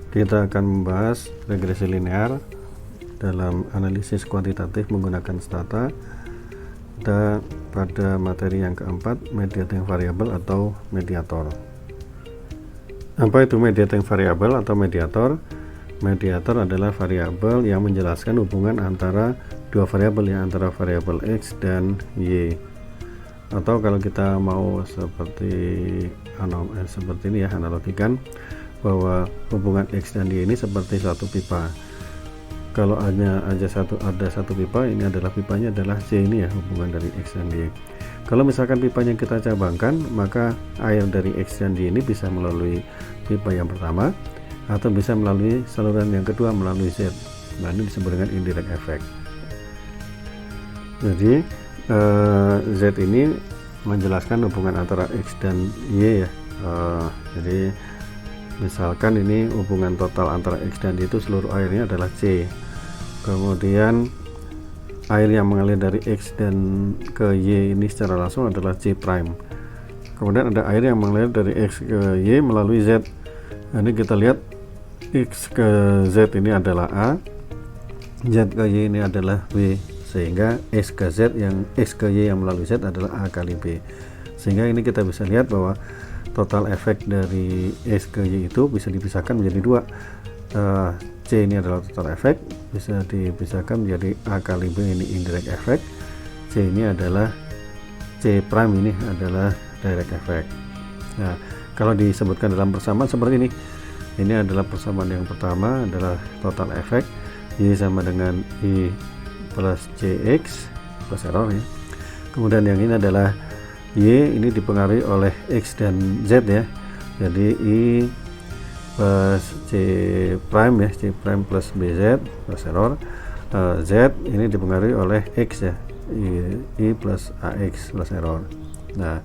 Kita akan membahas regresi linear dalam analisis kuantitatif menggunakan stata, dan pada materi yang keempat, mediating variable atau mediator. Apa itu mediating variable atau mediator? Mediator adalah variabel yang menjelaskan hubungan antara dua variabel, ya, antara variabel x dan y. Atau kalau kita mau seperti ini ya, analogikan bahwa hubungan x dan y ini seperti satu pipa. Kalau ada satu pipa, ini adalah pipanya adalah C ini ya, hubungan dari x dan y. Kalau misalkan pipanya kita cabangkan, maka air dari x dan y ini bisa melalui pipa yang pertama atau bisa melalui saluran yang kedua melalui Z. Nah, ini disebut dengan indirect effect. Jadi Z ini menjelaskan hubungan antara x dan y ya. Jadi misalkan ini hubungan total antara x dan y itu seluruh airnya adalah C. Kemudian air yang mengalir dari x dan ke y ini secara langsung adalah C prime. Kemudian ada air yang mengalir dari x ke y melalui Z. Nah, ini kita lihat x ke z ini adalah A, z ke y ini adalah B, sehingga x ke y yang melalui z adalah A kali B. Sehingga ini kita bisa lihat bahwa total efek dari x ke y itu bisa dipisahkan menjadi dua. C ini adalah total efek, bisa dipisahkan menjadi A kali B, ini indirect effect. C ini adalah C prime, ini adalah direct effect. Nah, kalau disebutkan dalam persamaan seperti ini adalah persamaan yang pertama adalah total efek, Y sama dengan I plus CX plus error ya. Kemudian yang ini adalah Y ini dipengaruhi oleh X dan Z ya. Jadi I plus C prime ya, C prime plus BZ plus error. Z ini dipengaruhi oleh X ya, I plus AX plus error. Nah,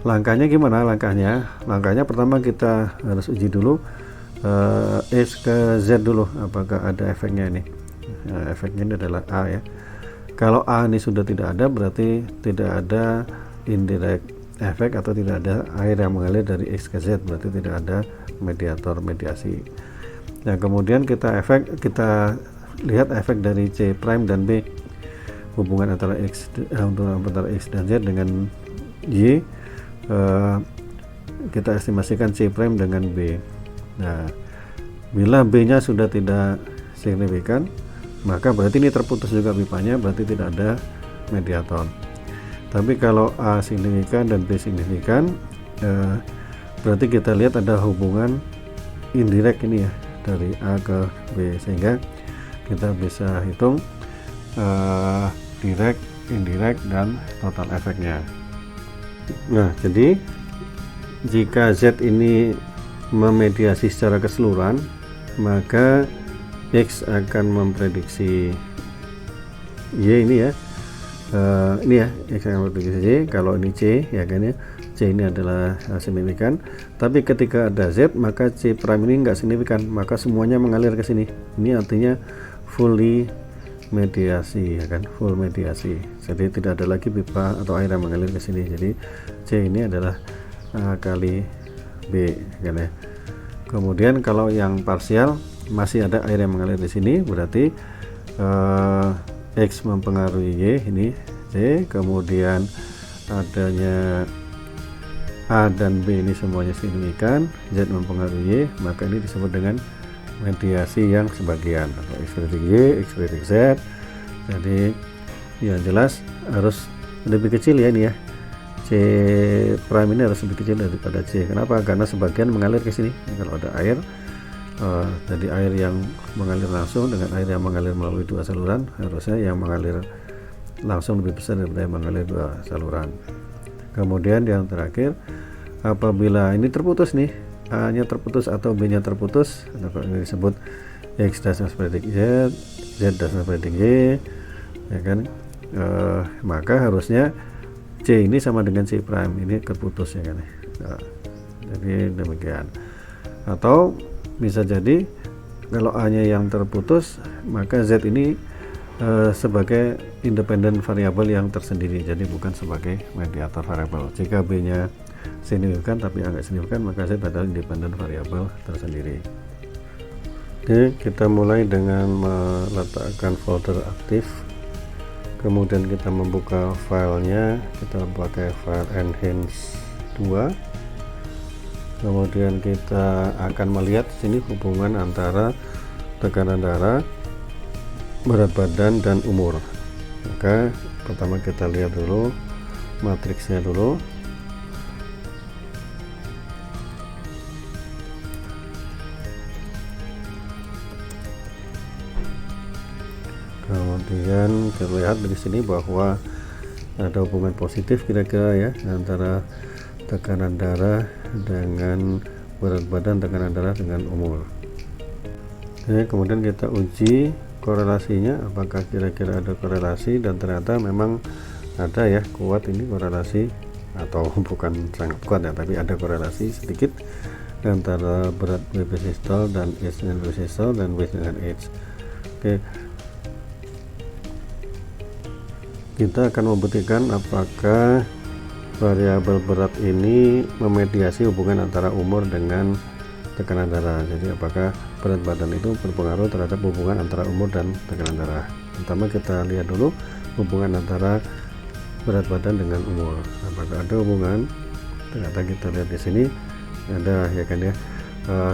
langkahnya gimana? Langkahnya pertama kita harus uji dulu X ke Z dulu, apakah ada efeknya ini. Efeknya ini adalah A ya. Kalau A ini sudah tidak ada, berarti tidak ada indirect effect atau tidak ada air yang mengalir dari X ke Z, berarti tidak ada mediator mediasi. Nah, kemudian kita lihat efek dari C prime dan B, hubungan antara X dan Z dengan Y. Kita estimasikan C prime dengan B. Nah, bila B nya sudah tidak signifikan, maka berarti ini terputus juga pipanya, berarti tidak ada mediator. Tapi kalau A signifikan dan B signifikan, berarti kita lihat ada hubungan indirect ini ya, dari A ke B, sehingga kita bisa hitung direct, indirect, dan total efeknya. Nah, jadi jika Z ini memediasi secara keseluruhan, maka X akan memprediksi Y ini ya. Ini ya, X akan memprediksi Y. Kalau ini C ya kan ya, C ini adalah signifikan. Tapi ketika ada Z, maka C prime ini enggak signifikan, maka semuanya mengalir ke sini. Ini artinya fully mediasi ya kan, full mediasi. Jadi tidak ada lagi pipa atau air yang mengalir ke sini. Jadi C ini adalah A kali B kan ya. Kemudian kalau yang parsial masih ada air yang mengalir di sini, berarti X mempengaruhi Y, ini C. Kemudian adanya A dan B ini semuanya signifikan, Z mempengaruhi Y, maka ini disebut dengan mediasi yang sebagian, atau X prediksi Y, X prediksi Z. Jadi yang jelas harus lebih kecil ya ini ya, C prime ini harus lebih kecil daripada C. Kenapa? Karena sebagian mengalir ke sini. Kalau ada air, jadi air yang mengalir langsung dengan air yang mengalir melalui dua saluran, harusnya yang mengalir langsung lebih besar daripada yang mengalir dua saluran. Kemudian yang terakhir, apabila ini terputus nih, A-nya terputus atau B-nya terputus, ini disebut X dasar prediksi Z, Z dasar prediksi Y, ya kan? Maka harusnya C ini sama dengan C prime, ini terputus ya kan. Nah, jadi demikian. Atau bisa jadi kalau A nya yang terputus, maka Z ini sebagai independen variabel yang tersendiri, jadi bukan sebagai mediator variabel. Jika B nya signifikan tapi agak signifikan, maka Z adalah independen variabel tersendiri. Oke, kita mulai dengan meletakkan folder aktif, kemudian kita membuka filenya, kita pakai file enhance 2, kemudian kita akan melihat sini hubungan antara tekanan darah, berat badan, dan umur. Maka pertama kita lihat dulu matriksnya dulu. Kemudian kita lihat dari sini bahwa ada hubungan positif kira-kira ya antara tekanan darah dengan berat badan, tekanan darah dengan umur. Oke, kemudian kita uji korelasinya, apakah kira-kira ada korelasi, dan ternyata memang ada ya, kuat ini korelasi, atau bukan sangat kuat ya, tapi ada korelasi sedikit antara berat BP sistol dan H dengan BP sistol dan W dengan H. Oke, kita akan membuktikan apakah variabel berat ini memediasi hubungan antara umur dengan tekanan darah. Jadi apakah berat badan itu berpengaruh terhadap hubungan antara umur dan tekanan darah. Pertama kita lihat dulu hubungan antara berat badan dengan umur. Apakah ada hubungan? Ternyata kita lihat di sini ada ya kan ya.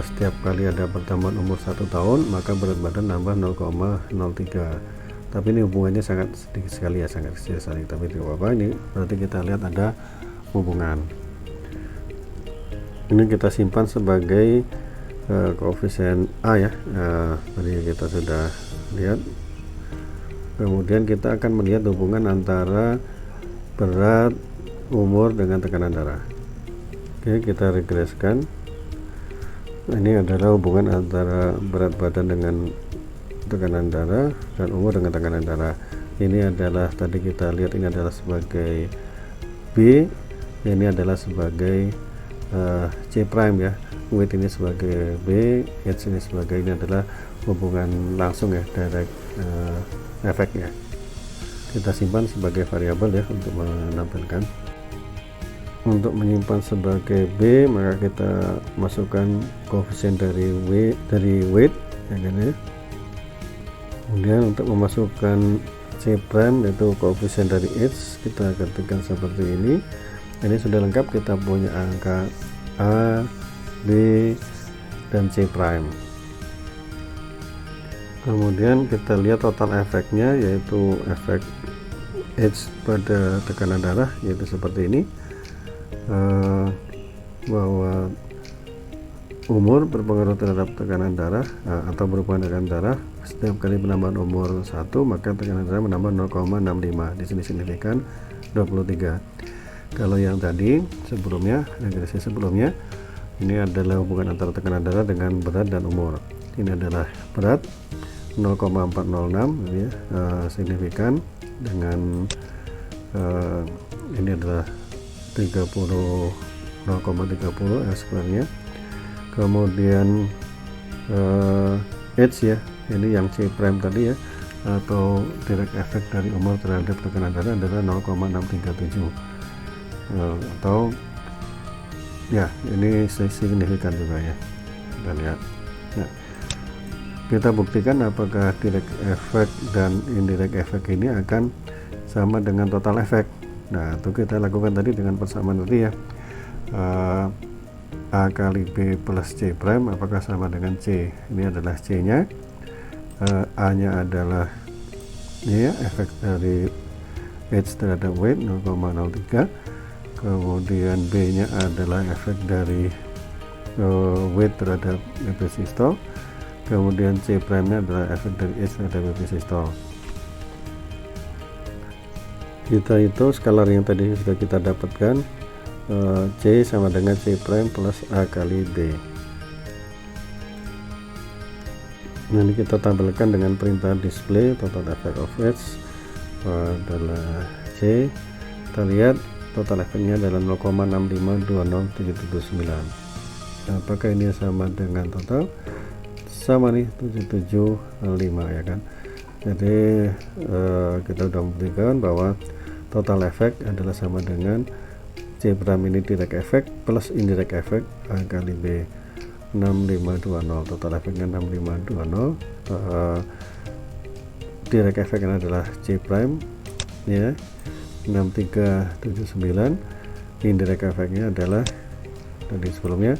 Setiap kali ada pertambahan umur 1 tahun, maka berat badan nambah 0,03. Tapi ini hubungannya sangat sedikit sekali ya, sangat kecil sekali, tapi tidak apa-apa. Ini berarti kita lihat ada hubungan. Ini kita simpan sebagai koefisien A ya. Tadi kita sudah lihat. Kemudian kita akan melihat hubungan antara berat, umur dengan tekanan darah. Oke, kita regreskan. Ini adalah hubungan antara berat badan dengan tekanan darah dan umur dengan tekanan darah. Ini adalah tadi kita lihat ini adalah sebagai B, ini adalah sebagai C prime ya, weight ini sebagai B, H ini sebagai, ini adalah hubungan langsung ya, direct efeknya. Kita simpan sebagai variabel ya untuk menampilkan. Untuk menyimpan sebagai B, maka kita masukkan koefisien dari weight ya kan ya. Kemudian untuk memasukkan C prime yaitu koefisien dari H, kita ketikkan seperti ini. Ini sudah lengkap, kita punya angka A, B, dan C prime. Kemudian kita lihat total efeknya, yaitu efek H pada tekanan darah, yaitu seperti ini, bahwa umur berpengaruh terhadap tekanan darah atau berhubungan dengan darah. Setiap kali penambahan umur 1, maka tekanan darah menambah 0,65. Di sini signifikan 23. Kalau yang tadi sebelumnya, regresi sebelumnya, ini adalah hubungan antara tekanan darah dengan berat dan umur. Ini adalah berat 0,406 ya, signifikan dengan ini adalah 0,30 square-nya. Kemudian H ya, ini yang C prime tadi ya, atau direct effect dari umur terhadap tekanan darah adalah 0,637, atau ya ini signifikan juga ya, kita lihat. Nah, kita buktikan apakah direct effect dan indirect effect ini akan sama dengan total effect. Nah, itu kita lakukan tadi dengan persamaan tadi ya, A kali B plus C prime, apakah sama dengan C? Ini adalah C nya, A nya adalah ini ya, efek dari H terhadap weight 0,03, kemudian B nya adalah efek dari weight terhadap BP sistol, kemudian C prime nya adalah efek dari H terhadap BP sistol. Kita itu skalar yang tadi sudah kita dapatkan, C sama dengan C prime plus A kali B. Nanti kita tampilkan dengan perintah display total effect of H adalah C. Kita lihat total efeknya adalah 0,6520779. Apakah ini sama dengan total? Sama nih, 775 ya kan. Jadi kita sudah membuktikan bahwa total efek adalah sama dengan C prime ini direct effect plus indirect effect A kali B. 6520, total efeknya 6520. Direct efeknya adalah C prime ya 6379. Indirect efeknya adalah tadi sebelumnya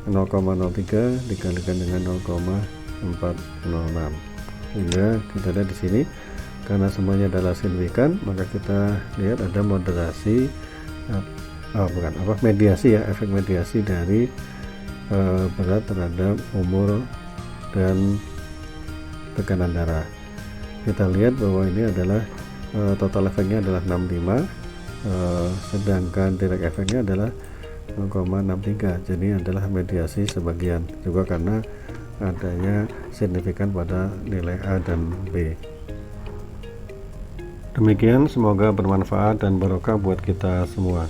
0,03 dikalikan dengan 0,406, sehingga kita lihat di sini karena semuanya adalah signifikan, maka kita lihat ada moderasi mediasi ya, efek mediasi dari berat terhadap umur dan tekanan darah. Kita lihat bahwa ini adalah total efeknya adalah 65, sedangkan direct efeknya adalah 0,63, jadi adalah mediasi sebagian, juga karena adanya signifikan pada nilai A dan B. Demikian, semoga bermanfaat dan barokah buat kita semua.